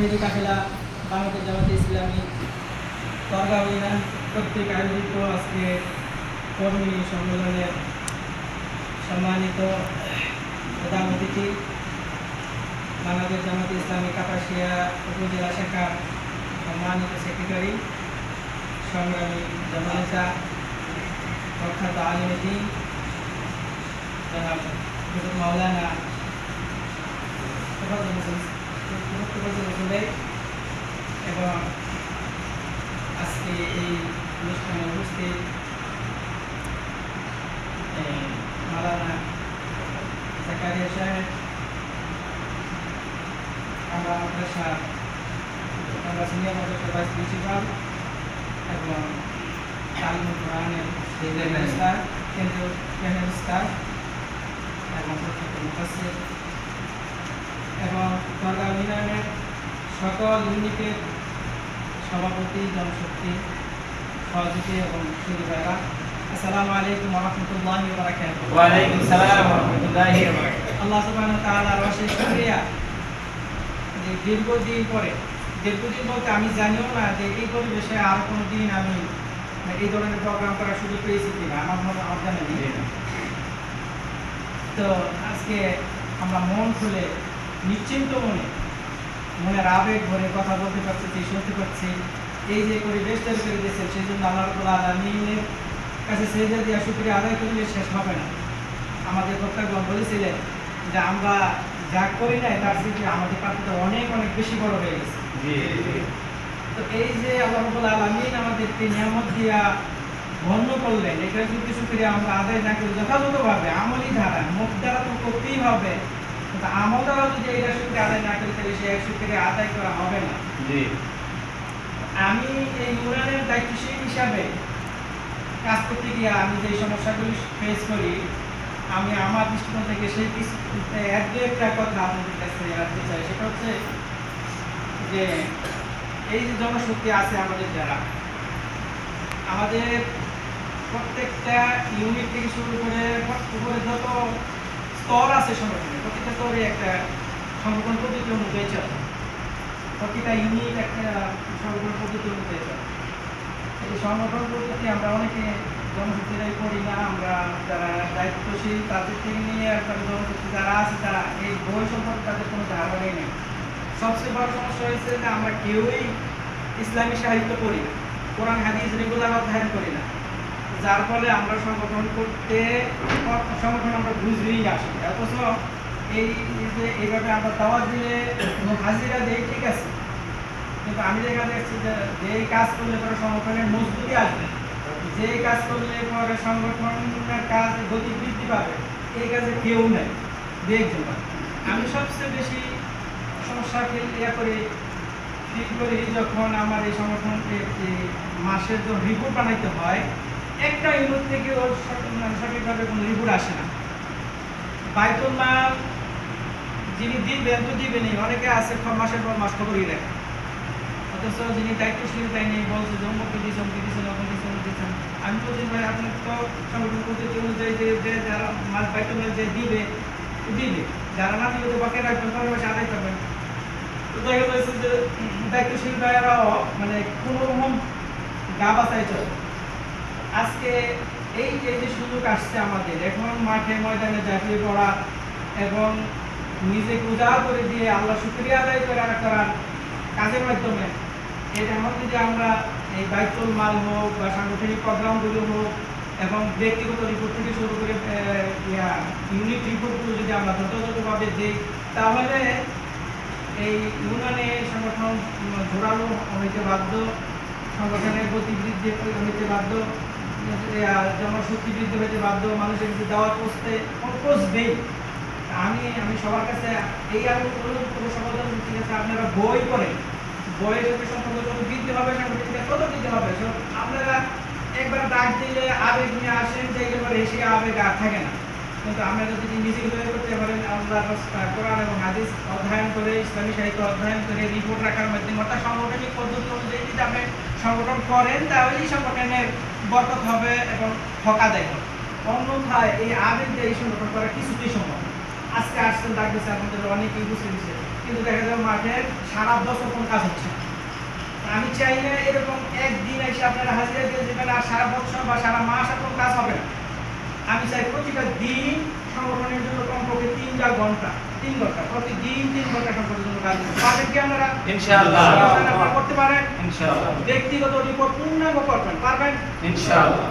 শহীদ কাফেলা বাংলাদেশ জামাতে ইসলামী দরগাহ ইউনিয়ন কর্তৃক আয়োজিত আজকে কর্মী সম্মেলনের সম্মানিত প্রধান অতিথি বাংলাদেশ জামাতে ইসলামী কাপাসিয়া উপজেলা শাখার সম্মানিত সেক্রেটারি সংগ্রামী জননেতা প্রখ্যাত আলিম দ্বীন জনাব মাওলানা এবং আজকে এই অনুষ্ঠানে উপস্থিত মাওলানা জাকারিয়া সাহেব, আমরা সিনিয়র মাদ্রাসা ভাইস প্রিন্সিপাল এবং তালিমুল কোরআনের কেন্দ্রীয় স্টাফ এবং প্রখ্যাত মুফাসসির এবং দরগাহ ইউনিয়নের সকল ইউনিটের সভাপতি, জনশক্তি, সহযোগী এবং সুধী ভাইরা, আসসালামু আলাইকুম ওয়া রাহমাতুল্লাহি ওয়া বারাকাতুহু। ওয়া আলাইকুম আসসালাম ওয়া রাহমাতুল্লাহি ওয়া বারাকাতুহু। আল্লাহ সুবহানাহু ওয়া তাআলার অশেষ শুকরিয়া যে দীর্ঘদিন বলতে আমি জানিও না যে এই পরিবেশে আর কোনো দিন আমি এই ধরনের প্রোগ্রাম করার সুযোগ পেয়েছি কিনা, আমার জানা নেই। তো আজকে আমরা মন খুলে নিশ্চিন্ত মনের আবেগ ভরে কথা বলতে পারছি, শুনতে পারছি। এই যে পরিবেশ তৈরি করে দিয়েছেন সেই জন্য আল্লাহ রাব্বুল আলামিনের কাছে সেজদা দিয়ে শুকরিয়া আদায় করলে শেষ হবে না। আমাদের বক্তাগণ বলেছিলেন যে আমরা যা করি না তার থেকে আমাদের প্রাপ্তিটা অনেক অনেক বেশি বড় হয়ে গেছে। তো এই যে আল্লাহ রাব্বুল আলামিন আমাদেরকে নিয়ামত দিয়া ধন্য করলেন, এটা যদি শুকরিয়া আমরা আদায় না করি যথাযথভাবে আমলি ধারা, মুখ দ্বারা তো করতেই হবে, কিন্তু আমল দ্বারা যদি এটা শুকরিয়া আদায় না করি তাহলে সেই শুকরিয়া আদায় করা হবে না। আমি এই ইউনিয়নের দায়িত্বশীল হিসাবে কাজ করতে গিয়ে আমি যে সমস্যাগুলি ফেস করি, আমি আমার দৃষ্টিকোণ থেকে সেই একটা কথা আপনাদের কাছে রাখতে চাই। সেটা হচ্ছে যে এই যে জনশক্তি আছে আমাদের, যারা আমাদের প্রত্যেকটা ইউনিট থেকে শুরু করে উপরে যত স্তর আছে সংগঠনের, প্রত্যেকটা স্তরে একটা সংগঠন পদ্ধতি অনুযায়ী চলে, প্রতিটা ইউনিট একটা সংগঠন পদ্ধতি অনুযায়ী চলে। এই সংগঠন পদ্ধতি আমরা অনেকে জনশক্তিরাই করি না, আমরা যারা দায়িত্বশীল তাদের থেকে নিয়ে একবারে জনশক্তি যারা আছে তারা এই বই সম্পর্কে তাদের কোনো ধারণাই নেই। সবচেয়ে বড় সমস্যা হয়েছে যে আমরা কেউই ইসলামী সাহিত্য পড়ি না, কোরআন হাদিস রেগুলার অধ্যয়ন করি না, যার ফলে আমরা সংগঠন আমরা বুঝতেই আসি। অথচ এই যে এইভাবে আমরা দাওয়াত দিলে হাজিরা দেই, ঠিক আছে, কিন্তু আমি দেখা যাচ্ছি যে কাজ করলে পরে সংগঠনের মজবুতি আসবে, যে কাজ করলে পরে সংগঠনের কাজ গতি বৃদ্ধি পাবে, এই কাজে কেউ নেই, দেখবেন। আমি সবচেয়ে বেশি সমস্যা ফিল করি যখন আমার এই সংগঠনকে মাসের যে রিপোর্ট বানাইতে হয়, একটা ইউনিট থেকে ওর সঠিকভাবে কোনো রিপোর্ট আসে না। বাইতুল মাল যিনি দিবেন তো দিবেনই, অনেকে আছে মাসের পর মাস খবরই রাখে, অথচ যিনি দায়িত্বশীল তাই নেই, বলছে যে অমুককে দিয়েছেন, দিয়েছেন। আমি বলছি ভাই আপনার তো সংগঠন পদ্ধতি অনুযায়ী যে যারা মাল বাইতুল মাল যে দিবে, যারা না দিবে তো বাকি রাখবেন, তাহলে মাসে আদায় করবেন। তো দেখা যাচ্ছে যে দায়িত্বশীল ভাইয়েরাও মানে কোনো রকম গা বাঁচাই চলে। আজকে এই যে সুযোগ আসছে আমাদের, এখন মাঠে ময়দানে ঝাঁপিয়ে পড়া এবং নিজেকে উজাড় করে দিয়ে আল্লাহ শুকরিয়া আদায় করার কাজের মাধ্যমে এটা যদি আমরা এই বাইতুল মাল হোক বা সাংগঠনিক প্রোগ্রামগুলো হোক এবং ব্যক্তিগত রিপোর্ট থেকে শুরু করে ইউনিট রিপোর্টগুলো যদি আমরা যথাযথভাবে দিই, তাহলে এই ইউনিয়নে সংগঠন জোরালো হইতে বাধ্য, সংগঠনের গতি বৃদ্ধি হইতে বাধ্য, জনশক্তি বৃদ্ধি হইতে বাধ্য, মানুষের যদি দাওয়াত পৌঁছবেই। আমি সবার কাছে এই অনুরোধ করবো, সমাধান ঠিক আছে, আপনারা বই পড়েন, বইয়ের সাথে সম্পর্ক যত বৃদ্ধি হবে সাংগঠনিকতা তত বৃদ্ধি হবে। আপনারা একবার ডাক দিলে আবেগ নিয়ে আসেন, যে একেবারে এসে আবেগ আর থাকে না। কিন্তু আপনারা যদি নিজেকে তৈরি করতে পারেন, আল্লাহ কোরআন এবং হাদিস অধ্যয়ন করে, ইসলামী সাহিত্য অধ্যয়ন করে, রিপোর্ট রাখার মাধ্যমে, অর্থাৎ সাংগঠনিক পদ্ধতি অনুযায়ী যদি আপনি সংগঠন করেন, তাহলেই সংগঠনের বরকত হবে এবং হক আদায় হবে। অন্যথায় এই আবেগ দিয়ে এই সংগঠন করা কিছুতেই সম্ভব। আজকে আসছেন ডাক দিচ্ছে, আপনাদের অনেকেই বুঝতে দিচ্ছে, কিন্তু দেখা যায় মাঠের সারা বছর কোনো কাজ হচ্ছে না। আমি চাই না এরকম একদিন এসে আপনারা হাজিরা দিয়ে দেবেন আর সারা বছর বা সারা মাস আর কোনো কাজ হবে না। আমি চাই প্রতিটা দিন সংগঠনের জন্য কমপক্ষে 3-4 ঘন্টা, 3 ঘন্টা প্রতিদিন 3 ঘন্টা সংগঠনের জন্য কাজ করতে পারবেন কি আপনারা? ইনশাআল্লাহ। আপনারা করতে পারেন? ইনশাআল্লাহ। ব্যক্তিগত রিপোর্ট পূর্ণাঙ্গ করবেন, পারবেন? ইনশাআল্লাহ।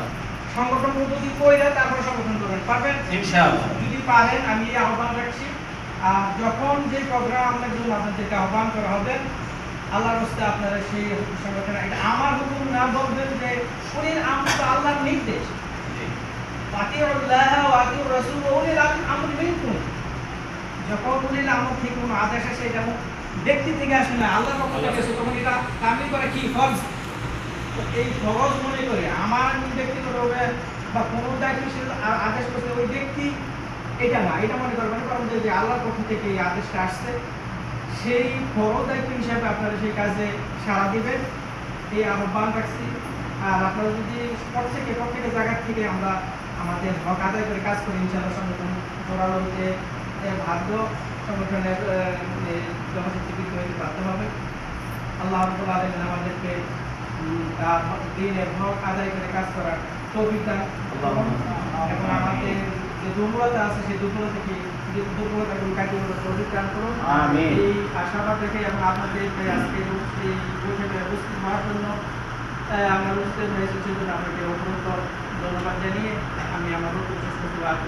সংগঠন পদ্ধতি কইরা তারপরে সংগঠন করবেন, পারবেন? ইনশাআল্লাহ। যদি পারেন আমি এই আহ্বান রাখছি। আর যখন যে প্রোগ্রাম আপনার জন্য আপনাদেরকে আহ্বান করা হবে, আল্লাহর রাস্তায় আপনারা সেই সংগঠনে, এটা আমার হুকুম না, বলবেন যে উলিল আমর তো আল্লাহর নির্দেশ, আতিউল্লাহ ওয়া আতিউর রাসূল ওয়া উলিল আমরি মিনকুম। যখন উলিল আমর থেকে কোনো আদেশ আসে, এটা ব্যক্তি থেকে আসে না, আল্লাহর পক্ষ থেকে আসে, তখন এটা তামিল করে কি ফরজ। তো এই ফরজ মনে করে আমার ব্যক্তিগতভাবে বা কোনো দায়িত্বশীল আদেশ করছে ওই ব্যক্তি, এটা না, এটা মনে করবেন কারণ যে আল্লাহর পক্ষ থেকে এই আদেশটা আসছে, সেই ফরজ দায়িত্ব হিসাবে আপনারা সেই কাজে সাড়া দিবেন, এই আহ্বান রাখছি। আর আপনারা যদি প্রত্যেকের জায়গা থেকে আমরা আমাদের হক আদায় করে কাজ করি, ইনশাআল্লাহ সংগঠন জোরালোতে ভাগ্য সংগঠনের জনশক্তি বৃদ্ধি হইতে বাধ্য হবে। আল্লাহ রাব্বুল আলামিন আমাদেরকে দিনের হক আদায় করে কাজ করার তৌফিক দান করুন। এবং আমাদের যে দুর্বলতা আছে সেই দুর্বলতাগুলো কাটিয়ে ওঠার তৌফিক দান করুন। আমিন। এই আশাবাদ রেখে এবং আপনাদের আজকে এই বৈঠকে উপস্থিত হওয়ার জন্য আমরা উপস্থিত হয়েছি, সেজন্য আপনাকে অত্যন্ত ধন্যবাদ জানিয়ে আমি আমার বক্তব্য শেষ করতে পারবো।